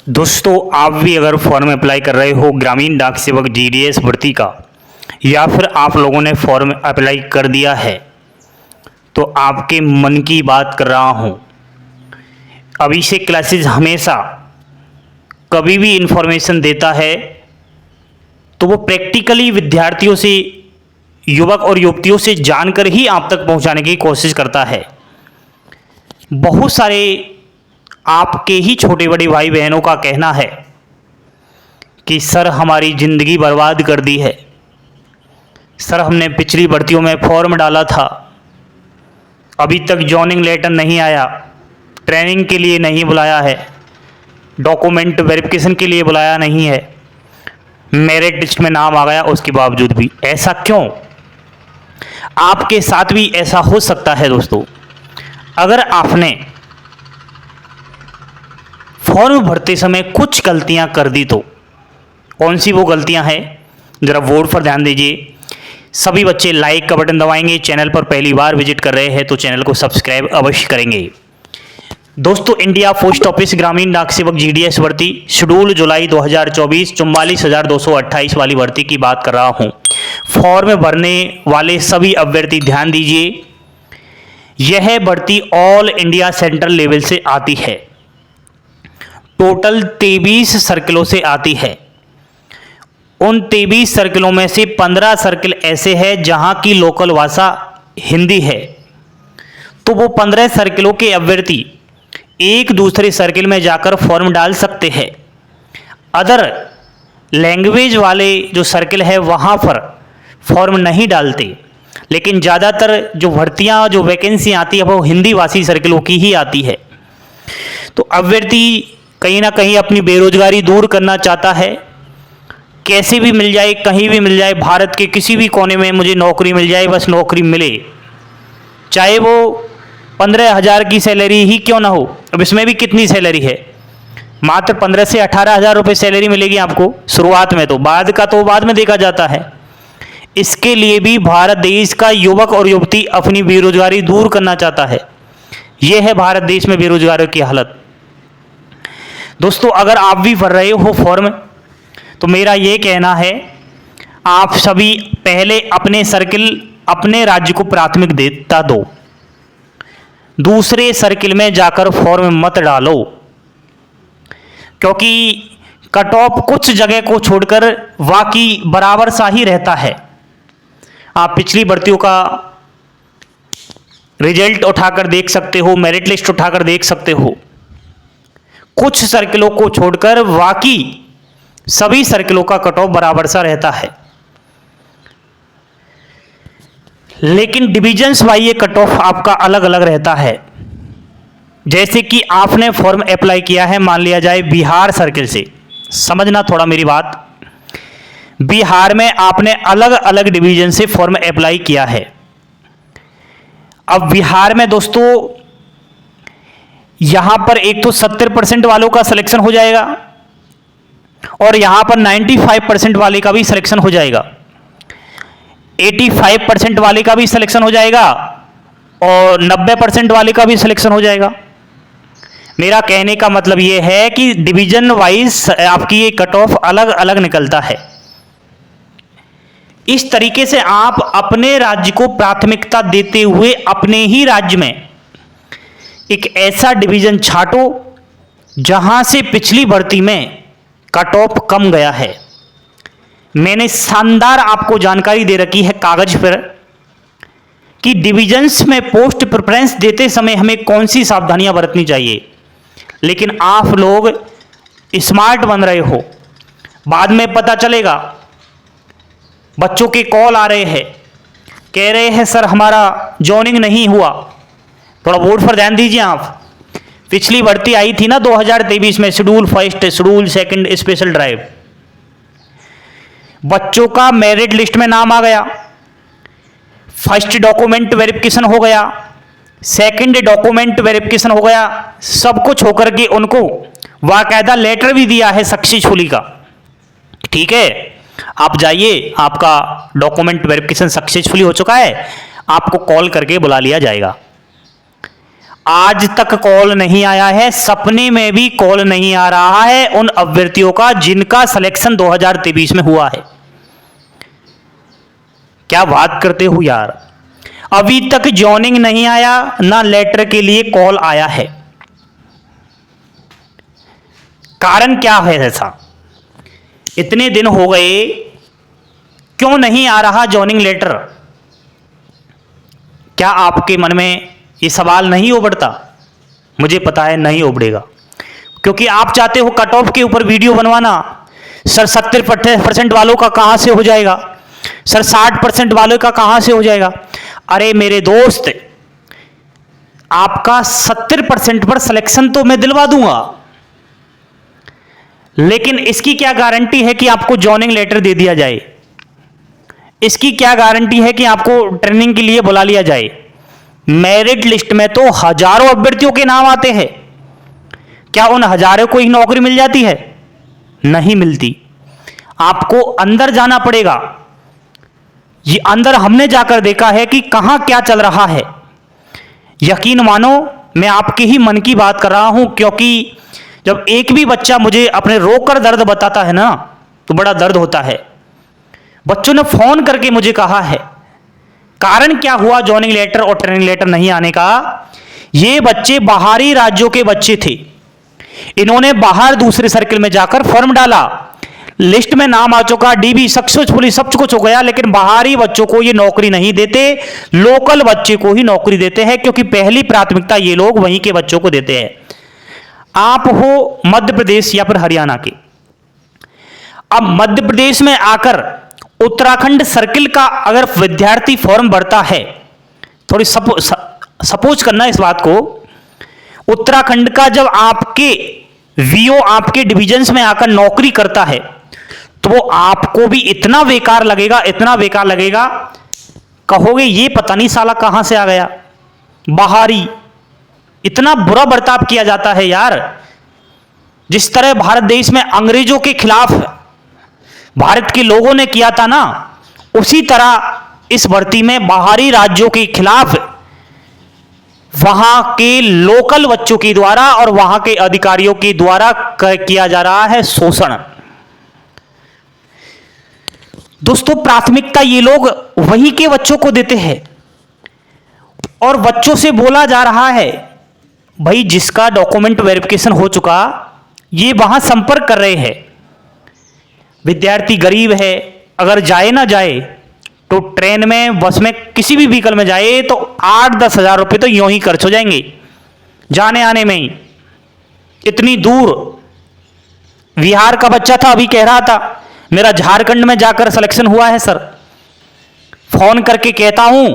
दोस्तों, आप भी अगर फॉर्म अप्लाई कर रहे हो ग्रामीण डाक सेवक जीडीएस भर्ती का, या फिर आप लोगों ने फॉर्म अप्लाई कर दिया है, तो आपके मन की बात कर रहा हूँ। अभिषेक क्लासेस हमेशा कभी भी इंफॉर्मेशन देता है तो वो प्रैक्टिकली विद्यार्थियों से, युवक और युवतियों से जानकर ही आप तक पहुंचाने की कोशिश करता है। बहुत सारे आपके ही छोटे बड़े भाई बहनों का कहना है कि सर हमारी ज़िंदगी बर्बाद कर दी है, सर हमने पिछली भर्तियों में फॉर्म डाला था, अभी तक जॉइनिंग लेटर नहीं आया, ट्रेनिंग के लिए नहीं बुलाया है, डॉक्यूमेंट वेरिफिकेशन के लिए बुलाया नहीं है, मेरिट लिस्ट में नाम आ गया उसके बावजूद भी। ऐसा क्यों? आपके साथ भी ऐसा हो सकता है दोस्तों। अगर आपने फॉर्म भरते समय कुछ गलतियां कर दी तो कौन सी वो गलतियां हैं, ज़रा बोर्ड पर ध्यान दीजिए। सभी बच्चे लाइक का बटन दबाएंगे, चैनल पर पहली बार विजिट कर रहे हैं तो चैनल को सब्सक्राइब अवश्य करेंगे। दोस्तों, इंडिया पोस्ट ऑफिस ग्रामीण डाक सेवक जीडीएस भर्ती शेड्यूल जुलाई 2024 44,228 वाली भर्ती की बात कर रहा हूं। फॉर्म भरने वाले सभी अभ्यर्थी ध्यान दीजिए, यह भर्ती ऑल इंडिया सेंट्रल लेवल से आती है। टोटल 23 सर्किलों से आती है। उन 23 सर्किलों में से 15 सर्किल ऐसे हैं जहां की लोकल भाषा हिंदी है, तो वो 15 सर्किलों के अभ्यर्थी एक दूसरे सर्किल में जाकर फॉर्म डाल सकते हैं। अदर लैंग्वेज वाले जो सर्किल है वहाँ पर फॉर्म नहीं डालते, लेकिन ज़्यादातर जो भर्तियाँ, जो वैकेंसी आती है वो हिंदी भाषी सर्किलों की ही आती है। तो अभ्यर्थी कहीं ना कहीं अपनी बेरोजगारी दूर करना चाहता है, कैसे भी मिल जाए, कहीं भी मिल जाए, भारत के किसी भी कोने में मुझे नौकरी मिल जाए, बस नौकरी मिले, चाहे वो 15,000 की सैलरी ही क्यों ना हो। अब इसमें भी कितनी सैलरी है, मात्र 15 से 18,000 रुपये सैलरी मिलेगी आपको शुरुआत में, तो बाद का तो बाद में देखा जाता है। इसके लिए भी भारत देश का युवक और युवती अपनी बेरोजगारी दूर करना चाहता है। यह है भारत देश में बेरोजगारों की हालत। दोस्तों, अगर आप भी भर रहे हो फॉर्म तो मेरा ये कहना है, आप सभी पहले अपने सर्किल, अपने राज्य को प्राथमिकता दो, दूसरे सर्किल में जाकर फॉर्म मत डालो, क्योंकि कट ऑफ कुछ जगह को छोड़कर बाकी बराबर सा ही रहता है। आप पिछली भर्तियों का रिजल्ट उठाकर देख सकते हो, मेरिट लिस्ट उठाकर देख सकते हो। कुछ सर्किलों को छोड़कर बाकी सभी सर्किलों का कट ऑफ बराबर सा रहता है, लेकिन डिविजन्स वाइज ये कट ऑफ आपका अलग अलग रहता है। जैसे कि आपने फॉर्म अप्लाई किया है, मान लिया जाए बिहार सर्किल से, समझना थोड़ा मेरी बात। बिहार में आपने अलग अलग डिवीजन से फॉर्म अप्लाई किया है। अब बिहार में दोस्तों यहां पर एक तो 70% वालों का सिलेक्शन हो जाएगा और यहां पर 95% वाले का भी सिलेक्शन हो जाएगा, 85% वाले का भी सिलेक्शन हो जाएगा और 90% वाले का भी सिलेक्शन हो जाएगा। मेरा कहने का मतलब यह है कि डिवीजन वाइज आपकी ये कट ऑफ अलग अलग निकलता है। इस तरीके से आप अपने राज्य को प्राथमिकता देते हुए अपने ही राज्य में एक ऐसा डिवीजन छांटो जहां से पिछली भर्ती में कट ऑफ कम गया है। मैंने शानदार आपको जानकारी दे रखी है कागज पर कि डिविजन्स में पोस्ट प्रेफरेंस देते समय हमें कौन सी सावधानियां बरतनी चाहिए, लेकिन आप लोग स्मार्ट बन रहे हो। बाद में पता चलेगा, बच्चों के कॉल आ रहे हैं, कह रहे हैं सर हमारा जॉइनिंग नहीं हुआ। थोड़ा बोर्ड पर ध्यान दीजिए आप। पिछली भर्ती आई थी ना 2023 में, schedule first, schedule second, special drive, बच्चों का मेरिट लिस्ट में नाम आ गया, फर्स्ट डॉक्यूमेंट वेरिफिकेशन हो गया, सेकंड डॉक्यूमेंट वेरिफिकेशन हो गया, सब कुछ होकर के उनको बाकायदा लेटर भी दिया है सक्सेसफुली का। ठीक है, आप जाइए, आपका डॉक्यूमेंट वेरिफिकेशन सक्सेसफुली हो चुका है, आपको कॉल करके बुला लिया जाएगा। आज तक कॉल नहीं आया है, सपने में भी कॉल नहीं आ रहा है उन अभ्यर्थियों का जिनका सिलेक्शन 2023 में हुआ है। क्या बात करते हो यार। अभी तक जॉइनिंग नहीं आया, ना लेटर के लिए कॉल आया है। कारण क्या है ऐसा? इतने दिन हो गए, क्यों नहीं आ रहा जॉइनिंग लेटर? क्या आपके मन में ये सवाल नहीं उभरता? मुझे पता है नहीं उभरेगा, क्योंकि आप चाहते हो कट ऑफ के ऊपर वीडियो बनवाना। सर 70% वालों का कहां से हो जाएगा, सर 60% वालों का कहां से हो जाएगा। अरे मेरे दोस्त, आपका 70% पर सिलेक्शन तो मैं दिलवा दूंगा, लेकिन इसकी क्या गारंटी है कि आपको जॉइनिंग लेटर दे दिया जाए? इसकी क्या गारंटी है कि आपको ट्रेनिंग के लिए बुला लिया जाए? मेरिट लिस्ट में तो हजारों अभ्यर्थियों के नाम आते हैं। क्या उन हजारों को ही नौकरी मिल जाती है? नहीं मिलती। आपको अंदर जाना पड़ेगा। ये अंदर हमने जाकर देखा है कि कहां क्या चल रहा है। यकीन मानो, मैं आपके ही मन की बात कर रहा हूं, क्योंकि जब एक भी बच्चा मुझे अपने रोकर दर्द बताता है ना, तो बड़ा दर्द होता है। बच्चों ने फोन करके मुझे कहा है कारण क्या हुआ जॉइनिंग लेटर और ट्रेनिंग लेटर नहीं आने का। ये बच्चे बाहरी राज्यों के बच्चे थे, इन्होंने बाहर दूसरे सर्किल में जाकर फॉर्म डाला, लिस्ट में नाम आ चुका, डीबी सक्सेसफुली सब कुछ हो गया, लेकिन बाहरी बच्चों को ये नौकरी नहीं देते, लोकल बच्चे को ही नौकरी देते हैं, क्योंकि पहली प्राथमिकता ये लोग वहीं के बच्चों को देते हैं। आप हो मध्य प्रदेश या फिर हरियाणा के, अब मध्य प्रदेश में आकर उत्तराखंड सर्किल का अगर विद्यार्थी फॉर्म भरता है, थोड़ी सपोज करना इस बात को, उत्तराखंड का जब आपके वीओ आपके डिविजन्स में आकर नौकरी करता है, तो वो आपको भी इतना बेकार लगेगा, इतना बेकार लगेगा, कहोगे ये पता नहीं साला कहां से आ गया, बाहरी। इतना बुरा बर्ताव किया जाता है यार। जिस तरह भारत देश में अंग्रेजों के खिलाफ भारत के लोगों ने किया था ना, उसी तरह इस भर्ती में बाहरी राज्यों के खिलाफ वहां के लोकल बच्चों के द्वारा और वहां के अधिकारियों के द्वारा किया जा रहा है शोषण। दोस्तों, प्राथमिकता ये लोग वहीं के बच्चों को देते हैं, और बच्चों से बोला जा रहा है भाई जिसका डॉक्यूमेंट वेरिफिकेशन हो चुका, ये वहां संपर्क कर रहे हैं। विद्यार्थी गरीब है, अगर जाए ना जाए तो ट्रेन में, बस में, किसी भी व्हीकल में जाए तो 8-10 हज़ार रुपये तो यूं ही खर्च हो जाएंगे जाने आने में ही। इतनी दूर। बिहार का बच्चा था, अभी कह रहा था मेरा झारखंड में जाकर सिलेक्शन हुआ है सर। फोन करके कहता हूं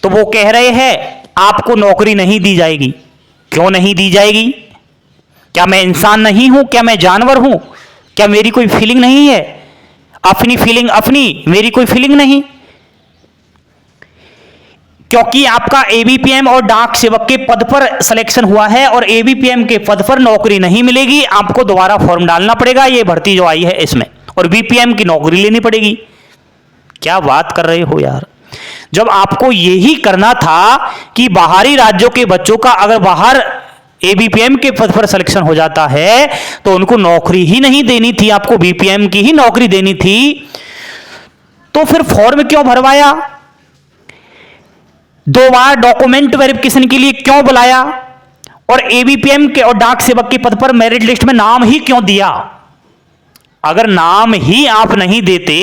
तो वो कह रहे हैं आपको नौकरी नहीं दी जाएगी। क्यों नहीं दी जाएगी? क्या मैं इंसान नहीं हूं? क्या मैं जानवर हूं? क्या मेरी कोई फीलिंग नहीं है? अपनी फीलिंग अपनी, मेरी कोई फीलिंग नहीं। क्योंकि आपका एबीपीएम और डाक सेवक के पद पर सिलेक्शन हुआ है, और एबीपीएम के पद पर नौकरी नहीं मिलेगी, आपको दोबारा फॉर्म डालना पड़ेगा, ये भर्ती जो आई है इसमें, और बीपीएम की नौकरी लेनी पड़ेगी। क्या बात कर रहे हो यार। जब आपको यही करना था कि बाहरी राज्यों के बच्चों का अगर बाहर एबीपीएम के पद पर सिलेक्शन हो जाता है तो उनको नौकरी ही नहीं देनी थी, आपको बीपीएम की ही नौकरी देनी थी, तो फिर फॉर्म क्यों भरवाया? 2 बार डॉक्यूमेंट वेरिफिकेशन के लिए क्यों बुलाया? और एबीपीएम के और डाक सेवक के पद पर मेरिट लिस्ट में नाम ही क्यों दिया? अगर नाम ही आप नहीं देते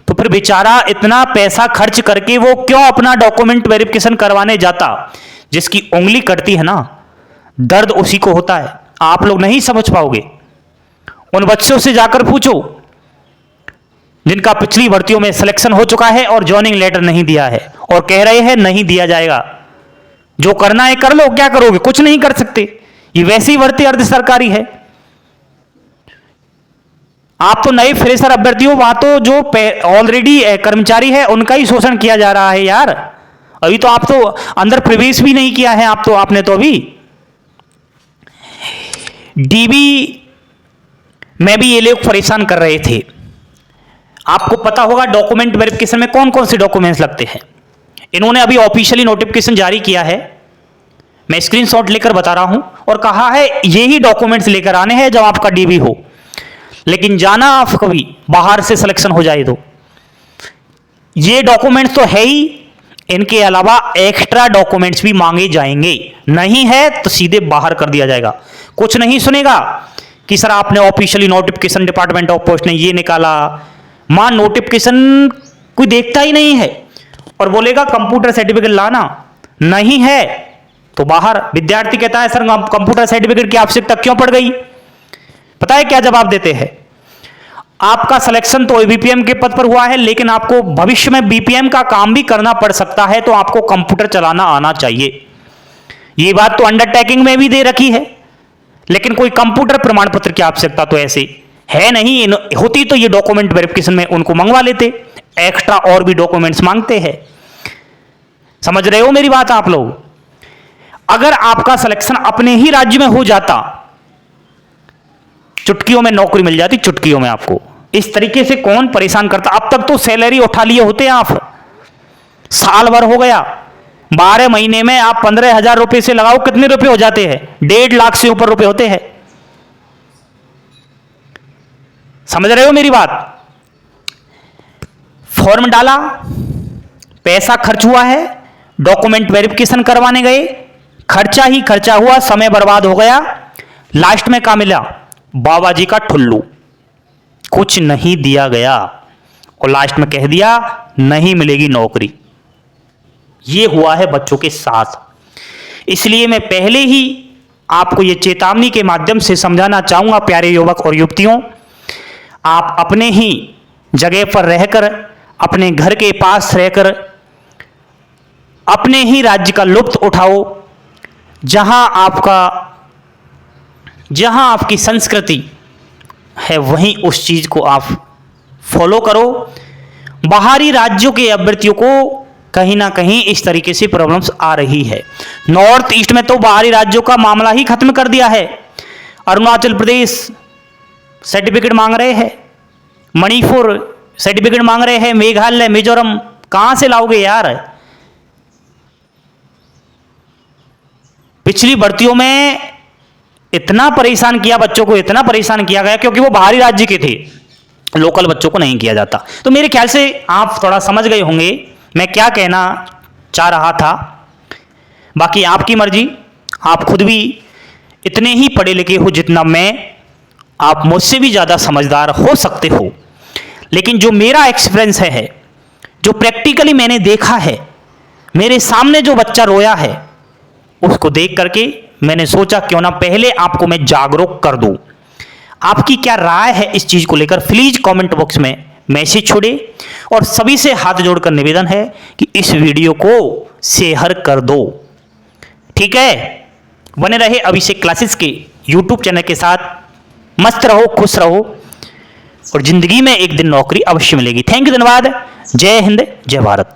तो फिर बेचारा इतना पैसा खर्च करके वो क्यों अपना डॉक्यूमेंट वेरिफिकेशन करवाने जाता? जिसकी उंगली कटती है ना, दर्द उसी को होता है। आप लोग नहीं समझ पाओगे। उन बच्चों से जाकर पूछो जिनका पिछली भर्तियों में सिलेक्शन हो चुका है और जॉइनिंग लेटर नहीं दिया है, और कह रहे हैं नहीं दिया जाएगा। जो करना है कर लो, क्या करोगे? कुछ नहीं कर सकते। ये वैसी भर्ती अर्ध सरकारी है। आप तो नए फ्रेशर अभ्यर्थी हो, वहां तो जो ऑलरेडी कर्मचारी है उनका ही शोषण किया जा रहा है यार। अभी तो आप तो अंदर प्रवेश भी नहीं किया है, आपने तो अभी। डीबी में भी ये लोग परेशान कर रहे थे। आपको पता होगा डॉक्यूमेंट वेरिफिकेशन में कौन कौन से डॉक्यूमेंट्स लगते हैं। इन्होंने अभी ऑफिशियली नोटिफिकेशन जारी किया है, मैं स्क्रीनशॉट लेकर बता रहा हूं, और कहा है यही डॉक्यूमेंट्स लेकर आने हैं जब आपका डीबी हो। लेकिन जाना आप कभी बाहर से सिलेक्शन हो जाए तो ये डॉक्यूमेंट्स तो है ही, इनके अलावा एक्स्ट्रा डॉक्यूमेंट्स भी मांगे जाएंगे। नहीं है तो सीधे बाहर कर दिया जाएगा। कुछ नहीं सुनेगा कि सर आपने officially notification department of post ने ये निकाला, मां नोटिफिकेशन कोई देखता ही नहीं है, और बोलेगा कंप्यूटर सर्टिफिकेट लाना, नहीं है तो बाहर। विद्यार्थी कहता है सर कंप्यूटर सर्टिफिकेट की आवश्यकता क्यों पड़ गई? पता है क्या जवाब देते हैं? आपका सिलेक्शन तो बीपीएम के पद पर हुआ है, लेकिन आपको भविष्य में बीपीएम का काम भी करना पड़ सकता है, तो आपको कंप्यूटर चलाना आना चाहिए। ये बात तो अंडरटेकिंग में भी दे रखी है, लेकिन कोई कंप्यूटर प्रमाण पत्र की आवश्यकता तो ऐसे है नहीं। होती तो ये डॉक्यूमेंट वेरिफिकेशन में उनको मंगवा लेते, एक्स्ट्रा और भी डॉक्यूमेंट्स मांगते हैं। समझ रहे हो मेरी बात आप लोग? अगर आपका सिलेक्शन अपने ही राज्य में हो जाता, चुटकियों में नौकरी मिल जाती, चुटकियों में आपको। इस तरीके से कौन परेशान करता? अब तक तो सैलरी उठा लिए होते आप, साल भर हो गया, 12 महीने में आप 15,000 रुपए से लगाओ, कितने रुपए हो जाते हैं? 1.5 लाख से ऊपर रुपए होते हैं। समझ रहे हो मेरी बात? फॉर्म डाला, पैसा खर्च हुआ है, डॉक्यूमेंट वेरिफिकेशन करवाने गए, खर्चा ही खर्चा हुआ, समय बर्बाद हो गया, लास्ट में क्या मिला? बाबा जी का ठुल्लू, कुछ नहीं दिया गया, और लास्ट में कह दिया नहीं मिलेगी नौकरी। ये हुआ है बच्चों के साथ। इसलिए मैं पहले ही आपको ये चेतावनी के माध्यम से समझाना चाहूंगा, प्यारे युवक और युवतियों, आप अपने ही जगह पर रहकर, अपने घर के पास रहकर, अपने ही राज्य का लुत्फ उठाओ, जहां आपकी संस्कृति है वहीं उस चीज को आप फॉलो करो। बाहरी राज्यों के अभ्यर्थियों को कहीं ना कहीं इस तरीके से प्रॉब्लम्स आ रही है। नॉर्थ ईस्ट में तो बाहरी राज्यों का मामला ही खत्म कर दिया है। अरुणाचल प्रदेश सर्टिफिकेट मांग रहे हैं, मणिपुर सर्टिफिकेट मांग रहे हैं, मेघालय, मिजोरम, कहां से लाओगे यार? पिछली भर्तियों में इतना परेशान किया बच्चों को, इतना परेशान किया गया, क्योंकि वो बाहरी राज्य के थे, लोकल बच्चों को नहीं किया जाता। तो मेरे ख्याल से आप थोड़ा समझ गए होंगे मैं क्या कहना चाह रहा था। बाकी आपकी मर्जी, आप खुद भी इतने ही पढ़े लिखे हो जितना मैं, आप मुझसे भी ज़्यादा समझदार हो सकते हो, लेकिन जो मेरा एक्सपीरियंस है, जो प्रैक्टिकली मैंने देखा है, मेरे सामने जो बच्चा रोया है, उसको देख करके मैंने सोचा क्यों ना पहले आपको मैं जागरूक कर दूं। आपकी क्या राय है इस चीज़ को लेकर? प्लीज़ कमेंट बॉक्स में मैसेज छोड़े, और सभी से हाथ जोड़कर निवेदन है कि इस वीडियो को शेयर कर दो। ठीक है, बने रहे अभिषेक क्लासेस के यूट्यूब चैनल के साथ। मस्त रहो, खुश रहो, और जिंदगी में एक दिन नौकरी अवश्य मिलेगी। थैंक यू, धन्यवाद। जय हिंद, जय भारत।